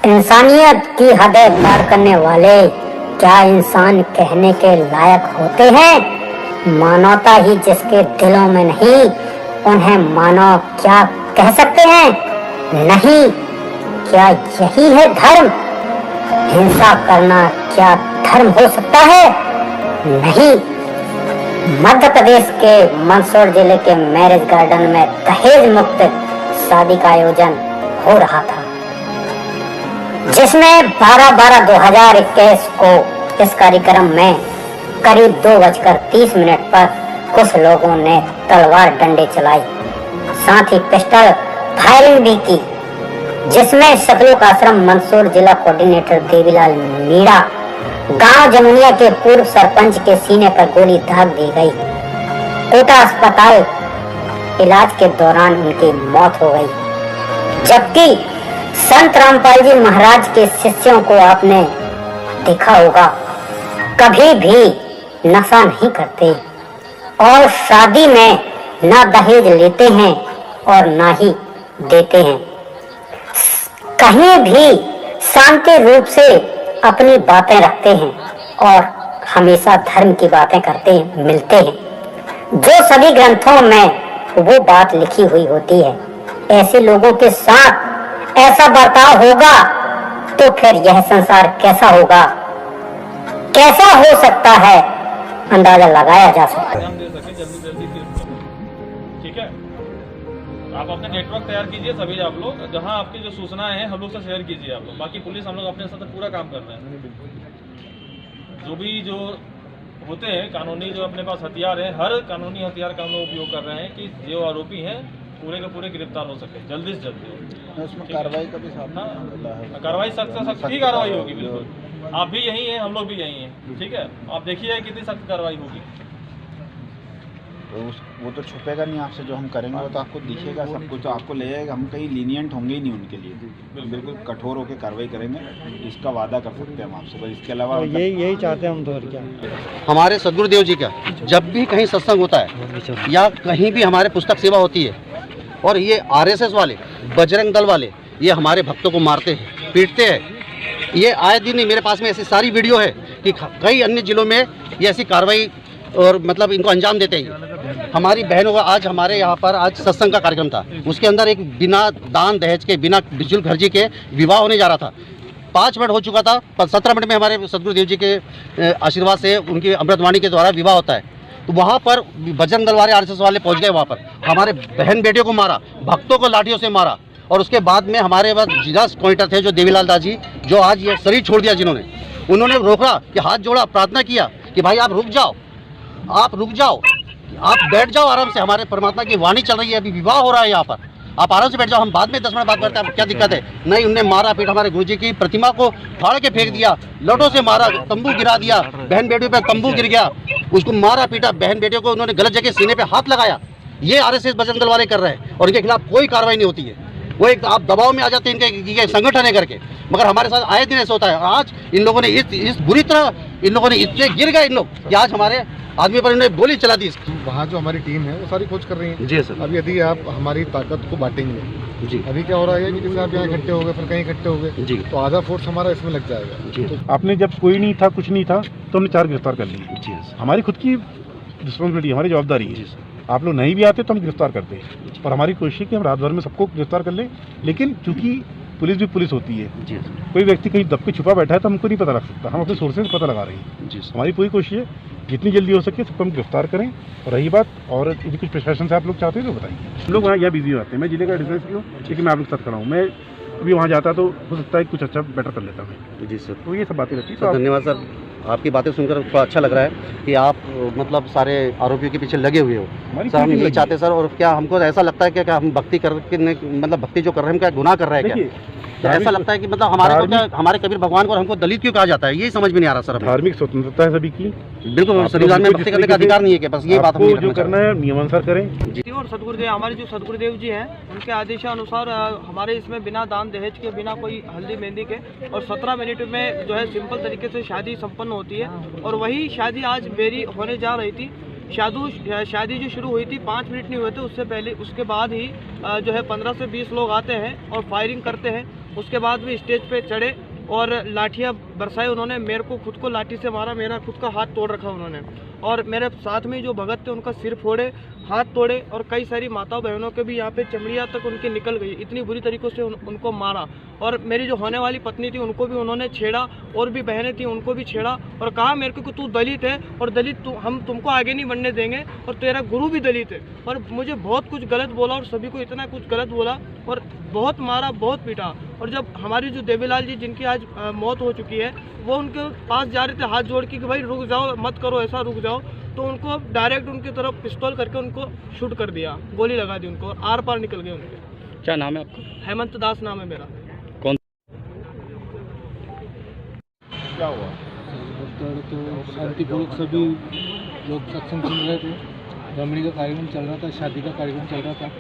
इंसानियत की हदें पार करने वाले क्या इंसान कहने के लायक होते हैं? मानवता ही जिसके दिलों में नहीं, उन्हें मानव क्या कह सकते हैं? नहीं। क्या यही है धर्म? हिंसा करना क्या धर्म हो सकता है? नहीं। मध्य प्रदेश के मंदसौर जिले के मैरिज गार्डन में दहेज मुक्त शादी का आयोजन हो रहा था, जिसमें 12/12/2021 को इस कार्यक्रम में करीब 2:30 पर कुछ लोगों ने तलवार डंडे चलाई, साथ ही पिस्टल फायरिंग भी की, जिसमें सतलुक आश्रम मंदसौर जिला कोऑर्डिनेटर देवीलाल मीणा, गांव जमुनिया के पूर्व सरपंच के सीने पर गोली दाग दी गई। कोटा अस्पताल इलाज के दौरान उनकी मौत हो गई। जबकि संत रामपाल जी महाराज के शिष्यों को आपने देखा होगा, कभी भी नशा नहीं करते और शादी में ना दहेज लेते हैं और ना ही देते हैं। कहीं भी शांति रूप से अपनी बातें रखते हैं और हमेशा धर्म की बातें करते मिलते हैं, जो सभी ग्रंथों में वो बात लिखी हुई होती है। ऐसे लोगों के साथ ऐसा बर्ताव होगा तो फिर यह संसार कैसा होगा, कैसा हो सकता है, अंदाजा लगाया जा सकता है। ठीक है, आप अपने नेटवर्क तैयार कीजिए सभी आप लोग, जहां आपकी जो सूचनाएं हैं हम लोग से शेयर कीजिए आप लोग। बाकी पुलिस हम लोग अपने साथ पूरा काम कर रहे हैं। जो होते हैं कानूनी, जो अपने पास हथियार हैं, हर कानूनी हथियार का हम लोग उपयोग कर रहे हैं कि जो आरोपी हैं पूरे के पूरे गिरफ्तार हो सके जल्दी से जल्दी। उसमें कार्रवाई का भी सामना कार्रवाई सख्त से सख्त ही कार्रवाई होगी। बिल्कुल, आप भी यही हैं, हम लोग भी यही हैं। ठीक है, आप देखिए कितनी सख्त कार्रवाई होगी। वो तो छुपेगा नहीं आपसे, जो हम करेंगे वो तो आपको दिखेगा, सब कुछ तो आपको ले जाएगा। हम कहीं लीनियंट होंगे ही नहीं उनके लिए, बिल्कुल कठोर होकर कार्रवाई करेंगे, इसका वादा कर सकते हैं हम आपसे। बस इसके अलावा यही चाहते हैं हम। तो और क्या, हमारे सदगुरुदेव जी का जब भी कहीं सत्संग होता है या कहीं भी हमारे पुस्तक सेवा होती है, और ये आरएसएस वाले, बजरंग दल वाले, ये हमारे भक्तों को मारते हैं, पीटते हैं। ये आए दिन ही मेरे पास में ऐसी सारी वीडियो है कि कई अन्य जिलों में ये ऐसी कार्रवाई और मतलब इनको अंजाम देते हैं। हमारी बहनों का आज हमारे यहाँ पर आज सत्संग का कार्यक्रम था, उसके अंदर एक बिना दान दहेज के, बिना बिजुल खर्ची के विवाह होने जा रहा था। 5 मिनट हो चुका था, 17 मिनट में हमारे सदगुरुदेव जी के आशीर्वाद से उनकी अमृतवाणी के द्वारा विवाह होता है। तो वहाँ पर बजरंग दल वाले, आरएसएस वाले पहुँच गए, वहाँ पर हमारे बहन बेटियों को मारा, भक्तों को लाठियों से मारा। और उसके बाद में हमारे पास जिला कोऑर्डिनेटर थे जो देवीलाल दास जी, जो आज ये शरीर छोड़ दिया, जिन्होंने उन्होंने रोका कि हाथ जोड़ा, प्रार्थना किया कि भाई आप रुक जाओ, आप रुक जाओ, आप बैठ जाओ आराम से, हमारे परमात्मा की वाणी चल रही है, अभी विवाह हो रहा है यहाँ पर, आप आराम से बैठ जाओ, हम बाद में 10 मिनट बात करते हैं, क्या दिक्कत है। नहीं, उनने मारा पीट, हमारे गुरुजी की प्रतिमा को फाड़ के फेंक दिया, लौटों से मारा, तंबू गिरा दिया, बहन बेटियों पे तंबू गिर गया, उसको मारा पीटा, बहन बेटियों को उन्होंने गलत जगह सीने पे हाथ लगाया। ये आरएसएस बजरंग दल वाले कर रहे हैं और इनके खिलाफ कोई कार्रवाई नहीं होती है। वो एक आप दबाव में आ जाते हैं इनके संगठन है करके, मगर हमारे साथ आए दिन ऐसा होता है। आज इन लोगों ने इस बुरी तरह इन लोगों ने इससे गिर गए इन लोग कि आज हमारे आदमी पर इन्होंने गोली चला दी। वहाँ जो हमारी टीम है वो सारी खोज कर रही है जी सर। अब यदि आप हमारी ताकत को बांटेंगे जी, अभी क्या हो रहा है कि जैसे आप यहाँ इकट्ठे हो गए, फिर कहीं इकट्ठे हो गए जी, तो आधा फोर्स हमारा इसमें लग जाएगा जी। तो आपने जब कोई नहीं था, कुछ नहीं था, तो हमने 4 गिरफ्तार कर लिए। जी, हमारी खुद की रिस्पॉन्सिबिलिटी, हमारी जवाबदारी है। आप लोग नहीं भी आते तो हम गिरफ्तार करते हैं, और हमारी कोशिश है कि हम रात भर में सबको गिरफ्तार कर लें। लेकिन चूंकि पुलिस भी पुलिस होती है, जी, कोई व्यक्ति कहीं दब के छुपा बैठा है तो हमको नहीं पता लग सकता, हम अपने सोर्सेज पता लगा रहे हैं। जी, हमारी पूरी कोशिश है जितनी जल्दी हो सके सबको हम गिरफ्तार करें। और रही बात और यदि कुछ प्रशासन से आप लोग चाहते हैं तो बताइए। हम लोग वहाँ यहाँ बिजी होते हैं, मैं जिले का डिफेंस की हूँ, लेकिन मैं आप लोग के साथ खड़ा हूँ। मैं अभी वहाँ जाता तो हो सकता है कुछ अच्छा बेटर कर लेता मैं। जी सर। तो ये सब बातें रहती है। सर धन्यवाद सर, आपकी बातें सुनकर थोड़ा अच्छा लग रहा है कि आप मतलब सारे आरोपियों के पीछे लगे हुए हो सर। हम यही चाहते हैं सर, और क्या हमको ऐसा लगता है कि क्या हम भक्ति करके मतलब भक्ति जो कर रहे हैं हम क्या गुनाह कर रहे हैं क्या? ऐसा लगता है कि मतलब हमारे कबीर भगवान को हमको दलित क्यों कहा जाता है, यही समझ में नहीं आ रहा सर। धार्मिक स्वतंत्रता है सभी की, बिल्कुल, संविधान में भक्ति करने का अधिकार नहीं है क्या? बस ये बात हमको जो करना है नियमानुसार करें। जी, और सदगुरुदेव, हमारे जो सदगुरुदेव जी हैं उनके आदेशानुसार हमारे इसमें बिना दान दहेज के, बिना कोई हल्दी मेहंदी के और 17 मिनट में जो है सिंपल तरीके से शादी संपन्न होती है। और वही शादी आज मेरी होने जा रही थी। शादी जो शुरू हुई थी 5 मिनट नहीं हुए थे उससे पहले, उसके बाद ही जो है 15 से 20 लोग आते हैं और फायरिंग करते हैं। उसके बाद भी स्टेज पे चढ़े और लाठियाँ बरसाई उन्होंने, मेरे को खुद को लाठी से मारा, मेरा खुद का हाथ तोड़ रखा उन्होंने, और मेरे साथ में जो भगत थे उनका सिर फोड़े, हाथ तोड़े, और कई सारी माताओं बहनों के भी यहाँ पे चमड़ियाँ तक उनकी निकल गई, इतनी बुरी तरीक़ों से उनको मारा। और मेरी जो होने वाली पत्नी थी उनको भी उन्होंने छेड़ा, और भी बहनें थी उनको भी छेड़ा, और कहा मेरे को कि तू दलित है और दलित हम तुमको आगे नहीं बढ़ने देंगे, और तेरा गुरु भी दलित है। और मुझे बहुत कुछ गलत बोला और सभी को इतना कुछ गलत बोला और बहुत मारा, बहुत पीटा। और जब हमारी जो देवीलाल जी जिनकी आज मौत हो चुकी है, वो उनके पास जा रहे थे हाथ जोड़ के कि भाई रुक जाओ, मत करो ऐसा, रुक जाओ, तो उनको डायरेक्ट उनकी तरफ पिस्तौल करके उनको शूट कर दिया, गोली लगा दी उनको, और आर पार निकल गए उनके। क्या नाम है आपका? हेमंत दास नाम है मेरा। कौन? क्या हुआ? तो शांतिपूर्वक सभी लोग सत्संग सुन रहे थे, रमणी का कार्यक्रम चल रहा था, शादी का कार्यक्रम चल रहा था,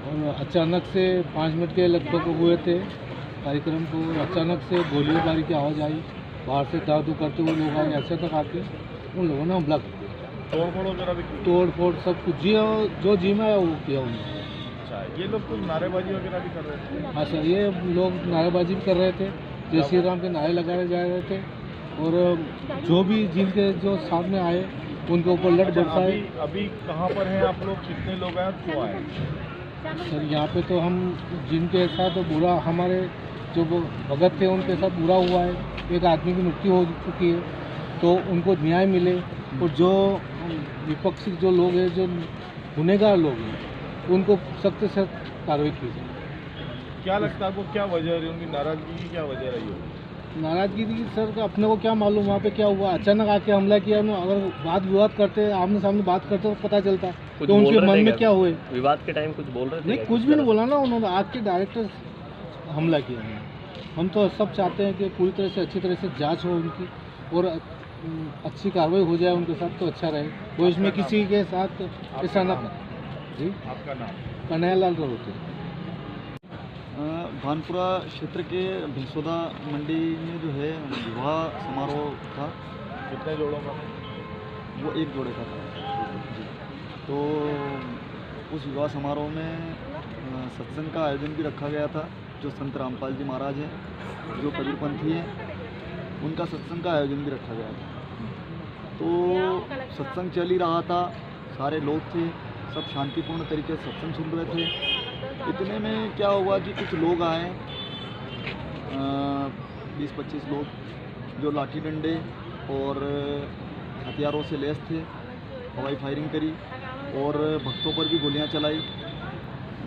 और अचानक से 5 मिनट के लगभग हुए थे कार्यक्रम को, अचानक से गोलीबारी की आवाज़ आई, बाहर से दादू करते हुए लोग आए, ऐसे तक आके उन लोगों ने हमला कर दिया, तोड़फोड़ वगैरह भी की? तोड़ सब कुछ जो जी में आया वो किया उन्होंने। अच्छा, ये लोग कुछ नारेबाजी वगैरह भी कर रहे थे? हाँ सर, ये लोग नारेबाजी भी कर रहे थे, जय श्री राम के नारे लगाए जा रहे थे, और जो भी जिनके जो सामने आए उनके ऊपर लट बरसाए। अभी कहाँ पर हैं आप लोग? कितने लोग हैं, क्यों आए? सर यहाँ पे तो हम जिनके साथ बुरा, हमारे जो भगत थे उनके साथ बुरा हुआ है, एक आदमी की मृत्यु हो चुकी है, तो उनको न्याय मिले, और जो विपक्षी जो लोग हैं, जो गुनहगार लोग हैं, उनको सख्त से सख्त कार्रवाई की जाए। क्या लगता है आपको, क्या वजह रही उनकी नाराजगी की? क्या वजह रही हो? नाराजगी थी सर, अपने को क्या मालूम वहाँ पे क्या हुआ, अचानक आके हमला किया उन्होंने। अगर वाद विवाद करते, आमने सामने बात करते तो पता चलता कि उनके मन में क्या हुए। विवाद के टाइम कुछ बोल रहे थे? नहीं, कुछ भी नहीं बोला ना उन्होंने, आके डायरेक्ट हमला किया उन्होंने। हम तो सब चाहते हैं कि पूरी तरह से अच्छी तरह से जांच हो उनकी, और अच्छी कार्रवाई हो जाए उनके साथ, तो अच्छा रहे, वो इसमें किसी के साथ ऐसा ना करे। जी, आपका नाम? कन्हैयालाल रहोते। भानपुरा क्षेत्र के भिलसोदा मंडी में जो है विवाह समारोह था। कितने जोड़ों का? वो एक जोड़े का था जी। तो उस विवाह समारोह में सत्संग का आयोजन भी रखा गया था। जो संत रामपाल जी महाराज हैं, जो कबीरपंथी हैं, उनका सत्संग का आयोजन भी रखा गया था। तो सत्संग चल ही रहा था, सारे लोग थे, सब शांतिपूर्ण तरीके से सत्संग सुन रहे थे। इतने में क्या हुआ कि कुछ लोग आए, 20-25 लोग, जो लाठी डंडे और हथियारों से लैस थे। हवाई फायरिंग करी और भक्तों पर भी गोलियां चलाई।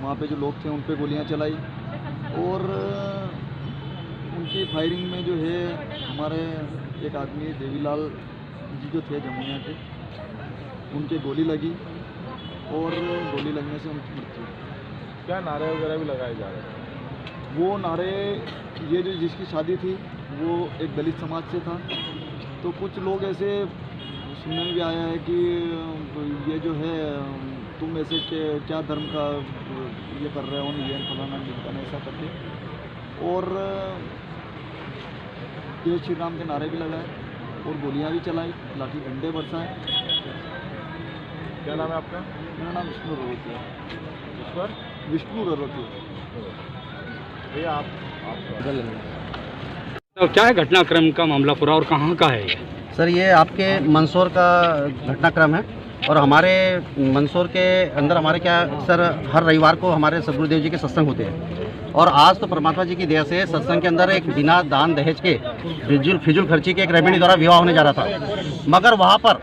वहाँ पे जो लोग थे उन पे गोलियां चलाई, और उनकी फायरिंग में जो है हमारे एक आदमी देवीलाल जी जो थे जमुनिया के, उनके गोली लगी, और गोली लगने से उनकी मृत्यु। क्या नारे वगैरह भी लगाए जा रहे थे? वो नारे, ये जो जिसकी शादी थी वो एक दलित समाज से था, तो कुछ लोग ऐसे सुनने में भी आया है कि ये जो है तुम ऐसे क्या धर्म का ये कर रहे हो, ये फलाना ढिमकाना ऐसा करके, और जय श्री राम के नारे भी लगाए और गोलियां भी चलाई, लाठी डंडे बरसाए। क्या नाम है आपका? मेरा नाम विष्णु ररोती है। विष्णु ररोती। भैया आप तो क्या है घटनाक्रम का मामला पूरा, और कहाँ का है ये? सर, ये आपके मंदसौर का घटनाक्रम है, और हमारे मंदसौर के अंदर हमारे क्या सर, हर रविवार को हमारे सदगुरुदेव जी के सत्संग होते हैं, और आज तो परमात्मा जी की दया से सत्संग के अंदर एक बिना दान दहेज के फिजूल खर्ची के एक रमणी द्वारा विवाह होने जा रहा था। मगर वहाँ पर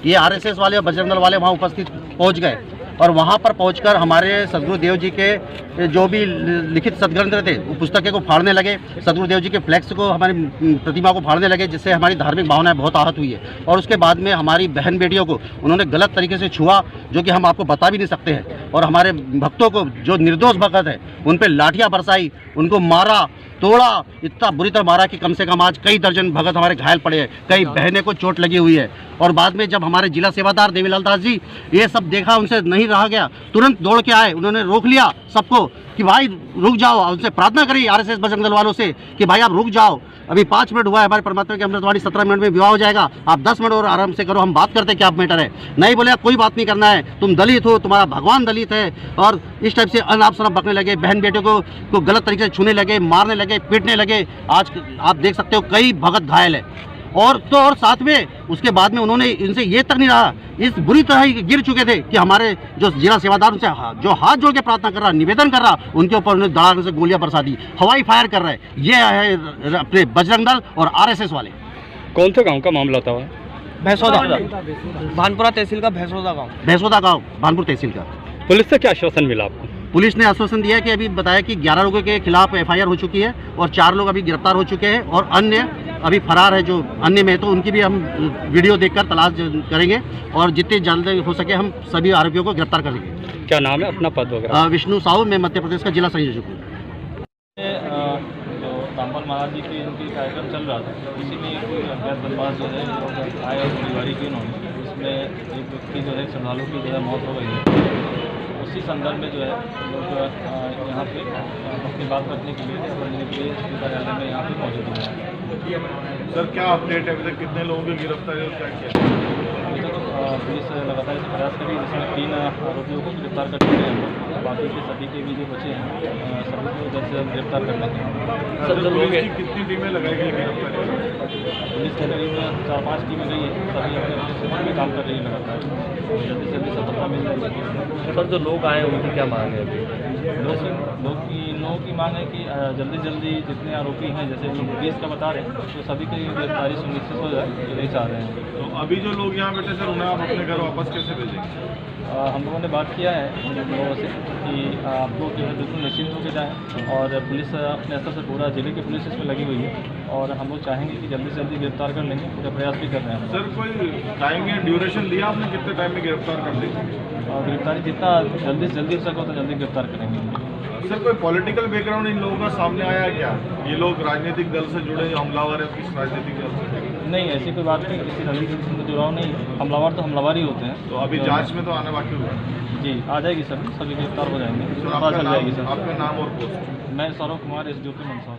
ये RSS वाले और बजरंग दल वाले वहाँ उपस्थित पहुँच गए, और वहाँ पर पहुंचकर हमारे सदगुरुदेव जी के जो भी लिखित सदग्रंथ थे वो पुस्तकें को फाड़ने लगे, सदगुरुदेव जी के फ्लैक्स को, हमारी प्रतिमा को फाड़ने लगे, जिससे हमारी धार्मिक भावनाएं बहुत आहत हुई है। और उसके बाद में हमारी बहन बेटियों को उन्होंने गलत तरीके से छुआ, जो कि हम आपको बता भी नहीं सकते हैं, और हमारे भक्तों को, जो निर्दोष भक्त है, उन पर लाठियाँ बरसाई, उनको मारा, तोड़ा, इतना बुरी तरह मारा कि कम से कम आज कई दर्जन भगत हमारे घायल पड़े हैं, कई बहनें को चोट लगी हुई है। और बाद में जब हमारे जिला सेवादार देवीलाल दास जी ये सब देखा, उनसे नहीं रहा गया, तुरंत दौड़ के आए, उन्होंने रोक लिया सबको कि भाई रुक जाओ, उनसे प्रार्थना करी आरएसएस बजरंग दल वालों से कि भाई आप रुक जाओ, अभी 5 मिनट हुआ है, हमारे परमात्मा की अमृतवाणी 17 मिनट में विवाह हो जाएगा, आप 10 मिनट और आराम से करो, हम बात करते हैं क्या मैटर है। नहीं बोले कोई बात नहीं करना है, तुम दलित हो, तुम्हारा भगवान दलित है, और इस टाइप से अनाप शनाप बकने लगे, बहन बेटियों को गलत तरीके से छूने लगे, मारने लगे, पीटने लगे। आज आप देख सकते हो कई भगत घायल है। और साथ में उसके बाद में उन्होंने इनसे ये तक नहीं रहा, इस बुरी तरह ही गिर चुके थे कि हमारे जो जिला सेवादार उनसे जो हाथ जोड़ के प्रार्थना कर रहा, निवेदन कर रहा, उनके ऊपर उन्हें धड़ाके से गोलियां बरसा दी, हवाई फायर कर रहे। ये है अपने बजरंग दल और आरएसएस वाले। कौन से गांव का मामला था? भैंसोदा, भानपुरा तहसील का भैंसोदा गाँव, भानपुर तहसील का। पुलिस से क्या आश्वासन मिला आपको? पुलिस ने आश्वासन दिया कि अभी बताया कि 11 लोगों के खिलाफ एफआईआर हो चुकी है और 4 लोग अभी गिरफ्तार हो चुके हैं और अन्य अभी फरार है। जो अन्य में तो उनकी भी हम वीडियो देखकर तलाश करेंगे और जितनी जल्द हो सके हम सभी आरोपियों को गिरफ्तार करेंगे। क्या नाम है अपना पद वगैरह? विष्णु साहू, मैं मध्य प्रदेश का जिला संयोजक हूँ। जो रामपाल महाराज जी की उनकी कार्यक्रम चल रहा था, इसी में एक अज्ञात बदमाश जो है आए और गोलीबारी की उन्होंने, इसमें एक व्यक्ति जो है श्रद्धालु की जो है मौत हो गई है। उसी संदर्भ में जो है लोग यहाँ पे अपनी बात रखने के लिए कार्यालय में यहाँ पे मौजूद है। सर क्या अपडेट है, अभी तक कितने लोगों की गिरफ्तारी और क्या किया? अभी तक पुलिस लगातार इसे प्रयास करी, जिसमें 3 आरोपियों को गिरफ्तार कर चुके हैं। बाकी के सभी के भी जो बचे हैं सभी को जल्द से जल्द गिरफ्तार कर लेंगे। सर पुलिस की कितनी टीमें लगाई गई गिरफ्तारी? पुलिस के करीब 4-5 टीमें गई है, सभी अपने क्षेत्र में काम कर रही है लगातार, जल्दी से जल्दी सफलता मिल जाएगी। सर जो लोग आए उनकी क्या मांग है? लोगों की मांग है कि जल्दी जल्दी जितने आरोपी हैं, जैसे लोग 20 का बता रहे हैं, तो सभी की गिरफ्तारी सुनिश्चित हो जाए, यही चाह रहे हैं। तो अभी जो लोग यहाँ बैठे सर उन्हें आप अपने घर वापस कैसे भेजेंगे? हम लोगों ने बात किया है उन लोगों से कि आप लोग जो है बिल्कुल निश्चिंत होकर जाएँ, और पुलिस अपने स्तर से पूरा जिले की पुलिस इसमें लगी हुई है और हम लोग चाहेंगे कि जल्दी से जल्दी गिरफ्तार कर लेंगे, पूरा प्रयास भी कर रहे हैं। सर कोई टाइम या ड्यूरेशन दिया आपने, कितने टाइम में गिरफ्तार कर देंगे? और गिरफ्तारी जितना जल्दी से जल्दी हो सको तो जल्दी गिरफ्तार करेंगे। सर कोई पॉलिटिकल बैकग्राउंड इन लोगों का सामने आया क्या? ये लोग राजनीतिक दल से जुड़े, जो हमलावर है किस राजनीतिक दल से? नहीं, ऐसी कोई बात नहीं, किसी राजनीतिक दल से जुड़ाव नहीं, हमलावर तो हमलावर ही होते हैं। तो अभी जांच में तो आने बाकी हुआ? जी आ जाएगी, सभी गिरफ्तार हो जाएंगे, सर पता चल जाएगी। सर आपका नाम और पोस्ट? मैं सौरभ कुमार, SDO मंदसौर।